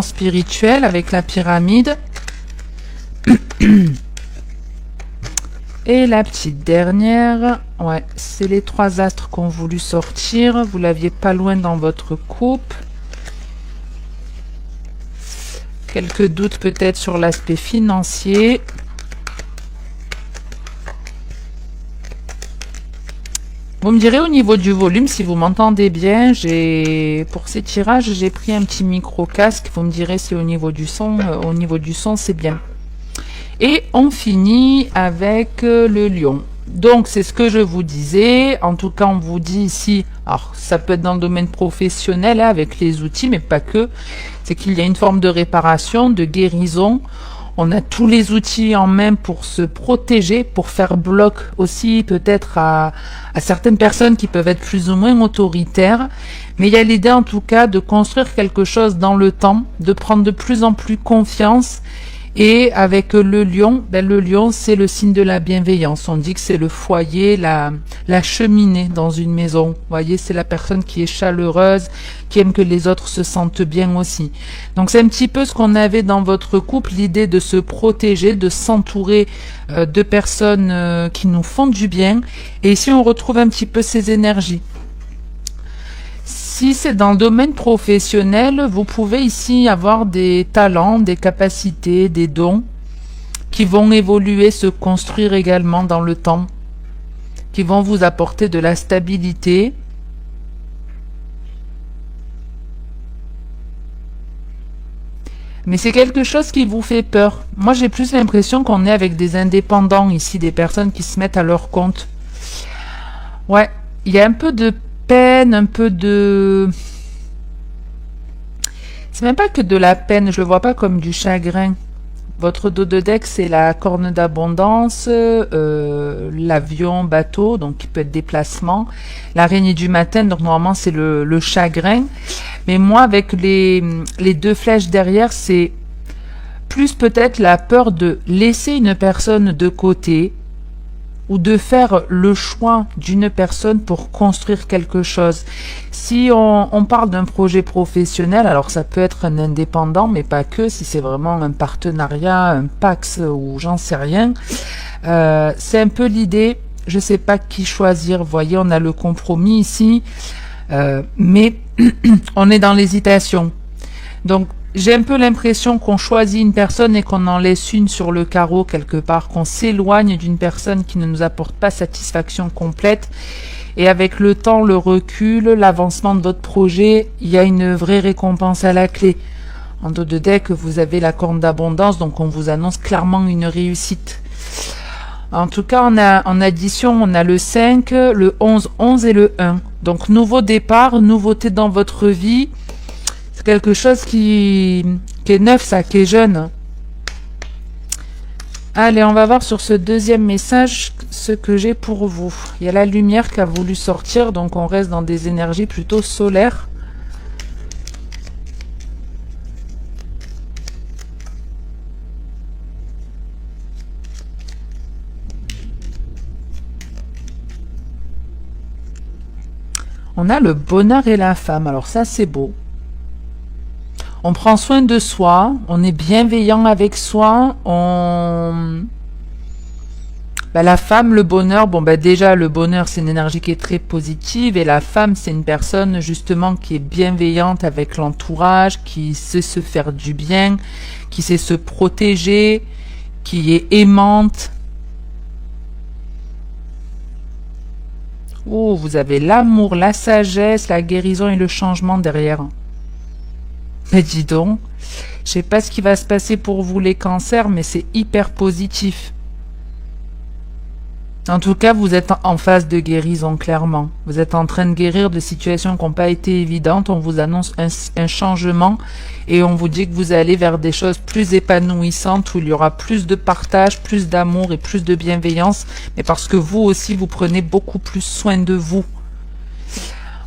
spirituelle avec la pyramide. Et la petite dernière, ouais, c'est les 3 astres qu'ont voulu sortir. Vous l'aviez pas loin dans votre coupe. Quelques doutes peut-être sur l'aspect financier. Vous me direz au niveau du volume si vous m'entendez bien. Pour ces tirages, j'ai pris un petit micro casque. Vous me direz si au niveau du son, c'est bien. Et on finit avec le lion. Donc c'est ce que je vous disais. En tout cas, on vous dit ici, alors ça peut être dans le domaine professionnel hein, avec les outils, mais pas que. C'est qu'il y a une forme de réparation, de guérison. On a tous les outils en main pour se protéger, pour faire bloc aussi peut-être à certaines personnes qui peuvent être plus ou moins autoritaires. Mais il y a l'idée en tout cas de construire quelque chose dans le temps, de prendre de plus en plus confiance. Et avec le lion, le lion c'est le signe de la bienveillance. On dit que c'est le foyer, la cheminée dans une maison. Vous voyez, c'est la personne qui est chaleureuse, qui aime que les autres se sentent bien aussi. Donc c'est un petit peu ce qu'on avait dans votre couple, l'idée de se protéger, de s'entourer de personnes qui nous font du bien. Et ici on retrouve un petit peu ces énergies. Si c'est dans le domaine professionnel, vous pouvez ici avoir des talents, des capacités, des dons qui vont évoluer, se construire également dans le temps, qui vont vous apporter de la stabilité. Mais c'est quelque chose qui vous fait peur. Moi, j'ai plus l'impression qu'on est avec des indépendants ici, des personnes qui se mettent à leur compte. Ouais, il y a un peu de peine, un peu de... C'est même pas que de la peine, je le vois pas comme du chagrin. Votre dos de deck, c'est la corne d'abondance, l'avion, bateau, donc qui peut être déplacement. L'araignée du matin, donc normalement c'est le chagrin. Mais moi, avec les 2 flèches derrière, c'est plus peut-être la peur de laisser une personne de côté, ou de faire le choix d'une personne pour construire quelque chose. Si on parle d'un projet professionnel, alors ça peut être un indépendant, mais pas que, si c'est vraiment un partenariat, un Pax ou j'en sais rien. C'est un peu l'idée, je sais pas qui choisir, vous voyez, on a le compromis ici, mais on est dans l'hésitation. Donc, j'ai un peu l'impression qu'on choisit une personne et qu'on en laisse une sur le carreau quelque part, qu'on s'éloigne d'une personne qui ne nous apporte pas satisfaction complète. Et avec le temps, le recul, l'avancement de votre projet, il y a une vraie récompense à la clé. En dos de deck, vous avez la corne d'abondance, donc on vous annonce clairement une réussite. En tout cas, en addition, on a le 5, le 11, 11 et le 1. Donc nouveau départ, nouveauté dans votre vie. C'est quelque chose qui est neuf, ça, qui est jeune. Allez, on va voir sur ce deuxième message ce que j'ai pour vous. Il y a la lumière qui a voulu sortir, donc on reste dans des énergies plutôt solaires. On a le bonheur et la femme. Alors ça, c'est beau. On prend soin de soi, on est bienveillant avec soi, la femme, le bonheur, déjà le bonheur c'est une énergie qui est très positive et la femme c'est une personne justement qui est bienveillante avec l'entourage, qui sait se faire du bien, qui sait se protéger, qui est aimante. Oh, vous avez l'amour, la sagesse, la guérison et le changement derrière. Mais dis donc, je sais pas ce qui va se passer pour vous les cancers, mais c'est hyper positif. En tout cas, vous êtes en phase de guérison, clairement. Vous êtes en train de guérir de situations qui n'ont pas été évidentes. On vous annonce un changement et on vous dit que vous allez vers des choses plus épanouissantes où il y aura plus de partage, plus d'amour et plus de bienveillance. Mais parce que vous aussi, vous prenez beaucoup plus soin de vous.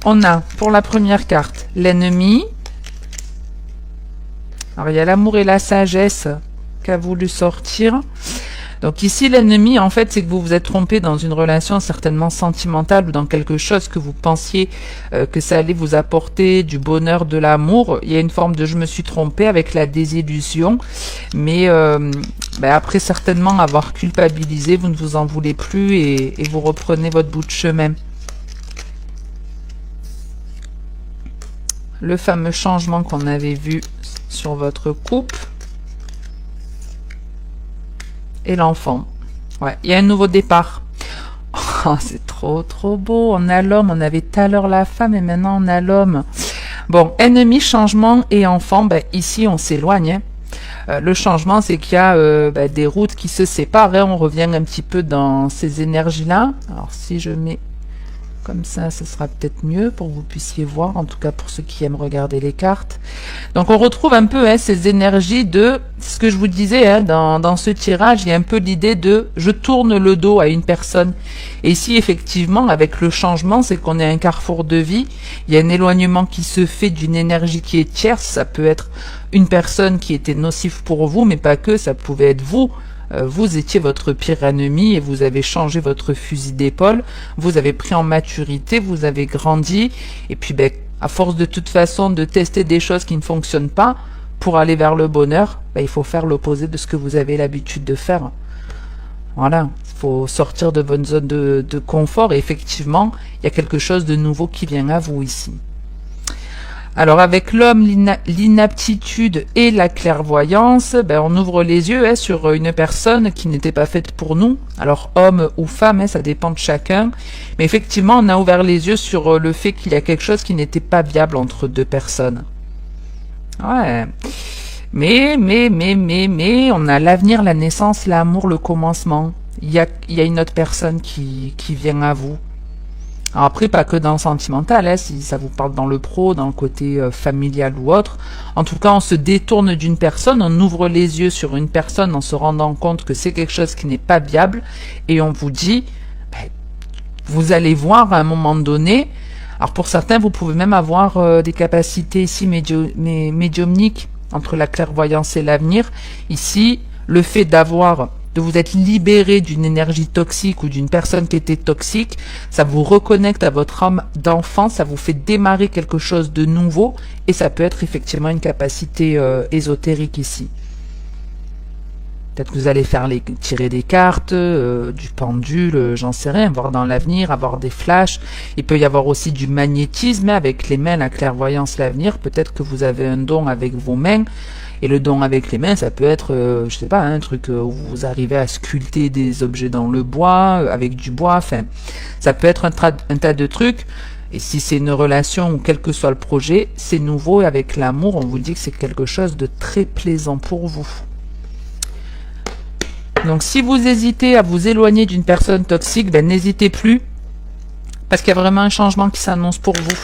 On a, pour la première carte, l'ennemi. Alors, il y a l'amour et la sagesse qui a voulu sortir. Donc ici, l'ennemi, en fait, c'est que vous vous êtes trompé dans une relation certainement sentimentale ou dans quelque chose que vous pensiez que ça allait vous apporter du bonheur, de l'amour. Il y a une forme de « je me suis trompé » avec la désillusion. Mais après certainement avoir culpabilisé, vous ne vous en voulez plus et vous reprenez votre bout de chemin. Le fameux changement qu'on avait vu sur votre couple. Et l'enfant. Ouais, il y a un nouveau départ. Oh, c'est trop beau. On a l'homme, on avait tout à l'heure la femme et maintenant on a l'homme. Bon, ennemi, changement et enfant, ici on s'éloigne. Le changement, c'est qu'il y a des routes qui se séparent. On revient un petit peu dans ces énergies-là. Alors si je mets comme ça, ce sera peut-être mieux pour que vous puissiez voir, en tout cas pour ceux qui aiment regarder les cartes. Donc on retrouve un peu ces énergies de, ce que je vous disais, dans ce tirage, il y a un peu l'idée de « je tourne le dos à une personne ». Et ici, effectivement, avec le changement, c'est qu'on est à un carrefour de vie, il y a un éloignement qui se fait d'une énergie qui est tierce, ça peut être une personne qui était nocive pour vous, mais pas que, ça pouvait être vous. Vous étiez votre pire ennemi et vous avez changé votre fusil d'épaule, vous avez pris en maturité, vous avez grandi, et puis à force de toute façon de tester des choses qui ne fonctionnent pas, pour aller vers le bonheur, il faut faire l'opposé de ce que vous avez l'habitude de faire. Voilà, il faut sortir de votre zone de confort, et effectivement, il y a quelque chose de nouveau qui vient à vous ici. Alors avec l'homme, l'inaptitude et la clairvoyance, on ouvre les yeux sur une personne qui n'était pas faite pour nous. Alors homme ou femme, ça dépend de chacun. Mais effectivement, on a ouvert les yeux sur le fait qu'il y a quelque chose qui n'était pas viable entre deux personnes. Ouais. Mais, on a l'avenir, la naissance, l'amour, le commencement. Il y a une autre personne qui vient à vous. Alors après, pas que dans le sentimental, si ça vous parle dans le pro, dans le côté familial ou autre. En tout cas, on se détourne d'une personne, on ouvre les yeux sur une personne en se rendant compte que c'est quelque chose qui n'est pas viable, et on vous dit, vous allez voir à un moment donné. Alors pour certains, vous pouvez même avoir des capacités ici médiumniques entre la clairvoyance et l'avenir. Ici, le fait de vous être libéré d'une énergie toxique ou d'une personne qui était toxique, ça vous reconnecte à votre âme d'enfant, ça vous fait démarrer quelque chose de nouveau, et ça peut être effectivement une capacité ésotérique ici. Peut-être que vous allez tirer des cartes, du pendule, j'en sais rien, voir dans l'avenir, avoir des flashs. Il peut y avoir aussi du magnétisme avec les mains, la clairvoyance, l'avenir. Peut-être que vous avez un don avec vos mains. Et le don avec les mains, ça peut être, je sais pas, un truc où vous arrivez à sculpter des objets dans le bois, avec du bois, enfin, ça peut être un tas de trucs. Et si c'est une relation ou quel que soit le projet, c'est nouveau, et avec l'amour, on vous dit que c'est quelque chose de très plaisant pour vous. Donc si vous hésitez à vous éloigner d'une personne toxique, n'hésitez plus, parce qu'il y a vraiment un changement qui s'annonce pour vous.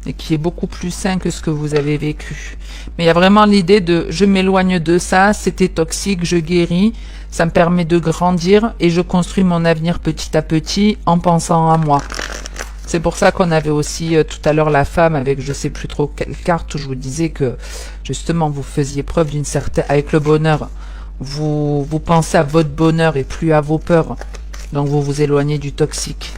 Et qui est beaucoup plus sain que ce que vous avez vécu. Mais il y a vraiment l'idée de « je m'éloigne de ça, c'était toxique, je guéris, ça me permet de grandir et je construis mon avenir petit à petit en pensant à moi ». C'est pour ça qu'on avait aussi tout à l'heure la femme avec je sais plus trop quelle carte où je vous disais que justement vous faisiez preuve d'une certaine... Avec le bonheur, vous pensez à votre bonheur et plus à vos peurs. Donc vous vous éloignez du toxique.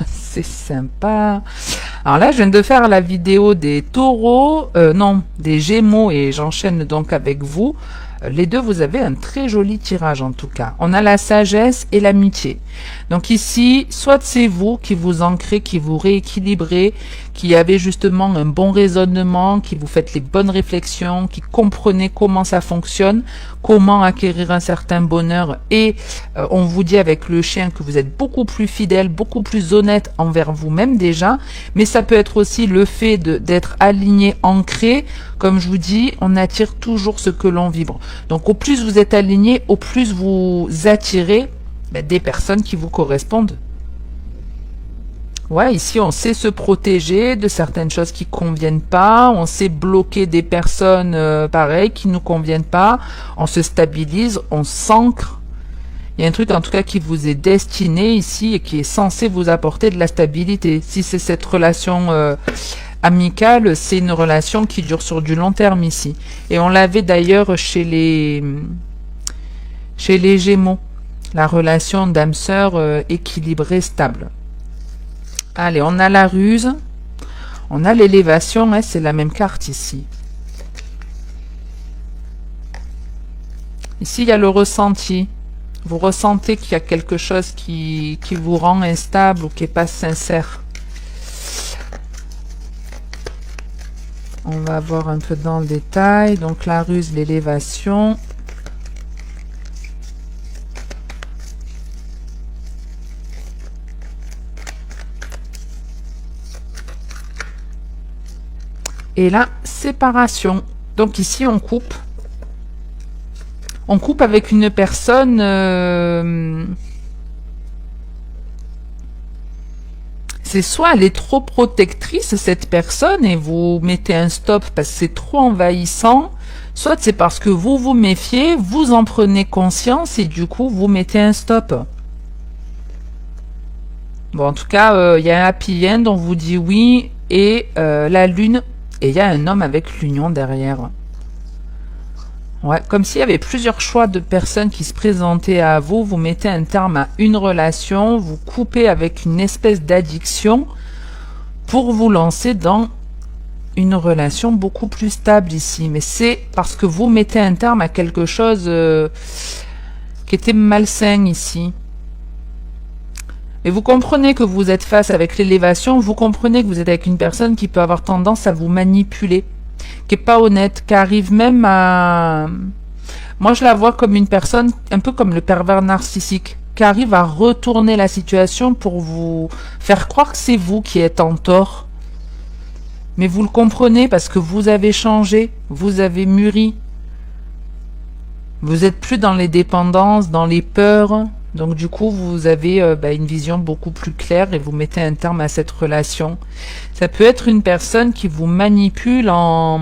C'est sympa. Alors là, je viens de faire la vidéo des taureaux, non, des gémeaux, et j'enchaîne donc avec vous. Les deux, vous avez un très joli tirage en tout cas. On a la sagesse et l'amitié. Donc ici, soit c'est vous qui vous ancrez, qui vous rééquilibrez, qui avez justement un bon raisonnement, qui vous faites les bonnes réflexions, qui comprenez comment ça fonctionne, comment acquérir un certain bonheur. Et on vous dit avec le chien que vous êtes beaucoup plus fidèle, beaucoup plus honnête envers vous-même déjà. Mais ça peut être aussi le fait d'être aligné, ancré. Comme je vous dis, on attire toujours ce que l'on vibre. Donc au plus vous êtes aligné, au plus vous attirez des personnes qui vous correspondent. Ouais, ici on sait se protéger de certaines choses qui conviennent pas, on sait bloquer des personnes pareilles qui nous conviennent pas, on se stabilise, on s'ancre. Il Il y a un truc en tout cas qui vous est destiné ici et qui est censé vous apporter de la stabilité. Si c'est cette relation amicale, c'est une relation qui dure sur du long terme ici. Et on l'avait d'ailleurs chez les Gémeaux. La relation d'âme-sœur équilibrée, stable. Allez, on a la ruse. On a l'élévation, hein, c'est la même carte ici. Ici, il y a le ressenti. Vous ressentez qu'il y a quelque chose qui vous rend instable ou qui n'est pas sincère. On va voir un peu dans le détail. Donc la ruse, l'élévation. Et la séparation. Donc ici, on coupe. On coupe avec une personne... c'est soit elle est trop protectrice, cette personne, et vous mettez un stop parce que c'est trop envahissant, soit c'est parce que vous vous méfiez, vous en prenez conscience, et du coup, vous mettez un stop. Bon, en tout cas, il y a un happy end, on vous dit oui, et la lune, et il y a un homme avec l'union derrière. Ouais, comme s'il y avait plusieurs choix de personnes qui se présentaient à vous, vous mettez un terme à une relation, vous coupez avec une espèce d'addiction pour vous lancer dans une relation beaucoup plus stable ici. Mais c'est parce que vous mettez un terme à quelque chose qui était malsain ici. Et vous comprenez que vous êtes face avec l'élévation, vous comprenez que vous êtes avec une personne qui peut avoir tendance à vous manipuler, qui est pas honnête, qui arrive même à... Moi, je la vois comme une personne, un peu comme le pervers narcissique, qui arrive à retourner la situation pour vous faire croire que c'est vous qui êtes en tort. Mais vous le comprenez parce que vous avez changé, vous avez mûri. Vous êtes plus dans les dépendances, dans les peurs. Donc du coup, vous avez une vision beaucoup plus claire et vous mettez un terme à cette relation. Ça peut être une personne qui vous manipule en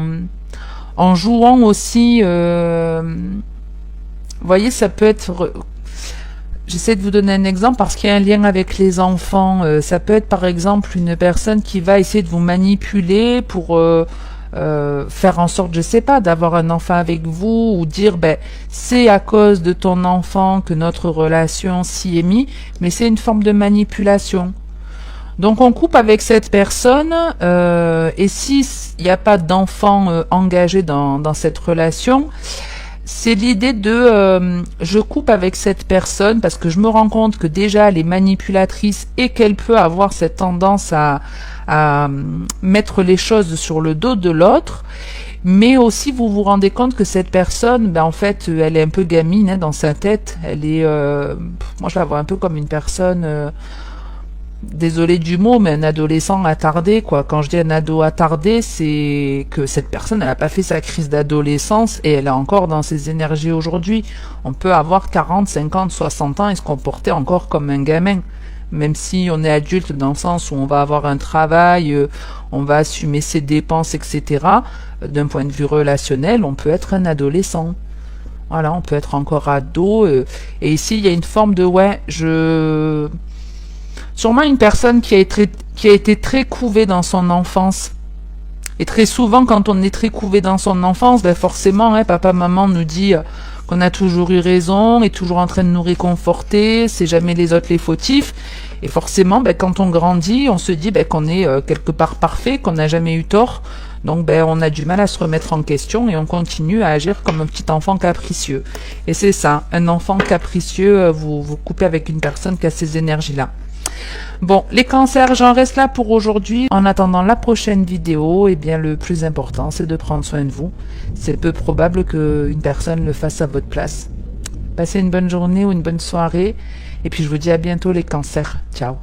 jouant aussi... vous voyez, ça peut être... J'essaie de vous donner un exemple parce qu'il y a un lien avec les enfants. Ça peut être par exemple une personne qui va essayer de vous manipuler pour... faire en sorte, je sais pas, d'avoir un enfant avec vous ou dire c'est à cause de ton enfant que notre relation s'y est mise, mais c'est une forme de manipulation. Donc on coupe avec cette personne et si il n'y a pas d'enfant engagé dans cette relation, c'est l'idée de je coupe avec cette personne parce que je me rends compte que déjà elle est manipulatrice et qu'elle peut avoir cette tendance à mettre les choses sur le dos de l'autre, mais aussi vous vous rendez compte que cette personne, en fait, elle est un peu gamine dans sa tête. Elle est, moi je la vois un peu comme une personne, désolé du mot, mais un adolescent attardé, quoi. Quand je dis un ado attardé, c'est que cette personne, elle n'a pas fait sa crise d'adolescence et elle est encore dans ses énergies aujourd'hui. On peut avoir 40, 50, 60 ans et se comporter encore comme un gamin. Même si on est adulte dans le sens où on va avoir un travail, on va assumer ses dépenses, etc. D'un point de vue relationnel, on peut être un adolescent. Voilà, on peut être encore ado. Et ici, il y a une forme de sûrement une personne qui a été très couvée dans son enfance. Et très souvent, quand on est très couvé dans son enfance, forcément, papa, maman nous dit qu'on a toujours eu raison, est toujours en train de nous réconforter, c'est jamais les autres les fautifs. Et forcément, quand on grandit, on se dit qu'on est quelque part parfait, qu'on n'a jamais eu tort. Donc on a du mal à se remettre en question et on continue à agir comme un petit enfant capricieux. Et c'est ça, un enfant capricieux, vous coupez avec une personne qui a ces énergies-là. Bon, les cancers, j'en reste là pour aujourd'hui. En attendant la prochaine vidéo, le plus important, c'est de prendre soin de vous. C'est peu probable qu'une personne le fasse à votre place. Passez une bonne journée ou une bonne soirée. Et puis, je vous dis à bientôt les cancers. Ciao.